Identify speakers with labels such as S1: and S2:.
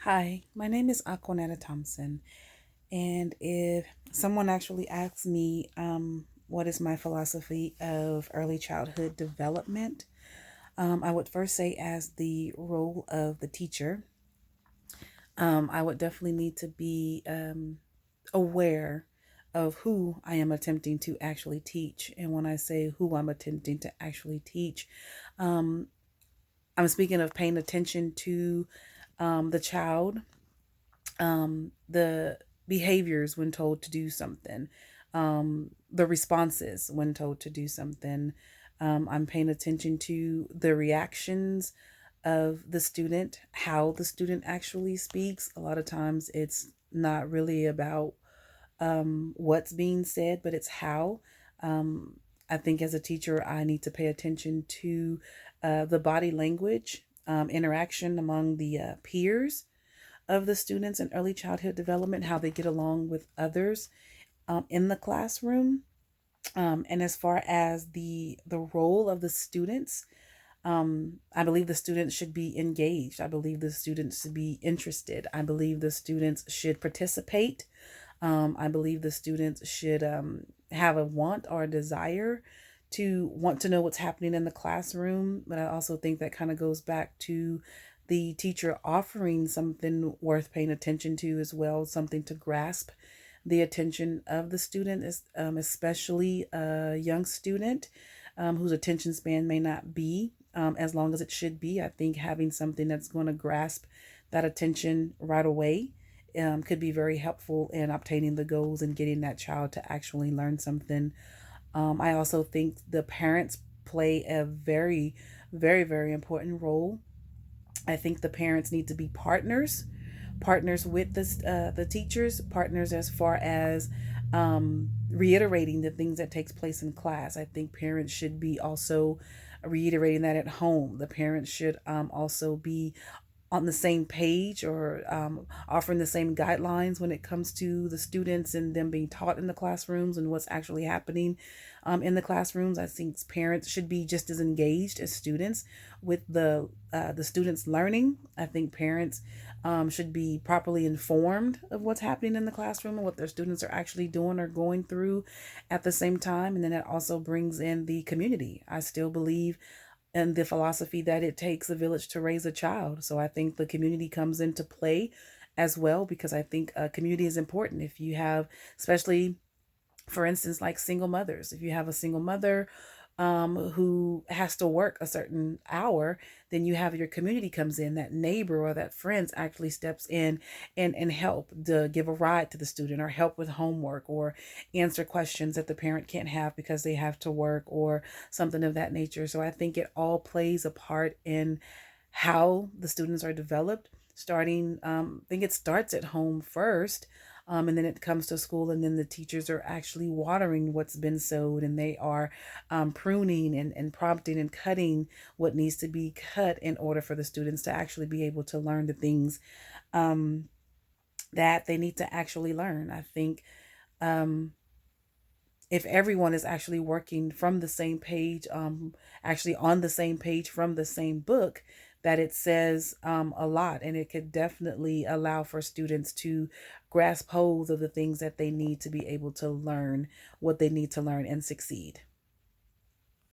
S1: Hi, my name is Aquanetta Thompson, and if someone actually asks me what is my philosophy of early childhood development, I would first say, as the role of the teacher, I would definitely need to be aware of who I am attempting to actually teach. And when I say who I'm attempting to actually teach, um, I'm speaking of paying attention to the child, the behaviors when told to do something, the responses when told to do something. I'm paying attention to the reactions of the student, how the student actually speaks. A lot of times it's not really about what's being said, but it's how. Um, I think as a teacher, I need to pay attention to the body language, interaction among the peers of the students in early childhood development, how they get along with others in the classroom. And as far as the role of the students, I believe the students should be engaged. I believe the students should be interested. I believe the students should participate. I believe the students should have a want or a desire to want to know what's happening in the classroom. But I also think that kind of goes back to the teacher offering something worth paying attention to as well, something to grasp the attention of the student, especially a young student whose attention span may not be as long as it should be. I think having something that's going to grasp that attention right away could be very helpful in obtaining the goals and getting that child to actually learn something. I also think the parents play a very, very, very important role. I think the parents need to be partners, partners with the teachers, partners as far as reiterating the things that takes place in class. I think parents should be also reiterating that at home. The parents should also be on the same page or offering the same guidelines when it comes to the students and them being taught in the classrooms and what's actually happening in the classrooms. I think parents should be just as engaged as students with the students learning. I think parents should be properly informed of what's happening in the classroom and what their students are actually doing or going through at the same time. And then it also brings in the community. I still believe and the philosophy that it takes a village to raise a child. So I think the community comes into play as well because I think a community is important. If you have, especially for instance, like single mothers, if you have a single mother who has to work a certain hour, then you have your community comes in, that neighbor or that friends actually steps in and help to give a ride to the student or help with homework or answer questions that the parent can't have because they have to work or something of that nature. So I think it all plays a part in how the students are developed. Starting, I think it starts at home first, and then it comes to school, and then the teachers are actually watering what's been sowed, and they are pruning and prompting and cutting what needs to be cut in order for the students to actually be able to learn the things um, that they need to actually learn. I think um, if everyone is actually working from the same page, actually on the same page from the same book, that it says a lot, and it could definitely allow for students to grasp hold of the things that they need to be able to learn what they need to learn and succeed.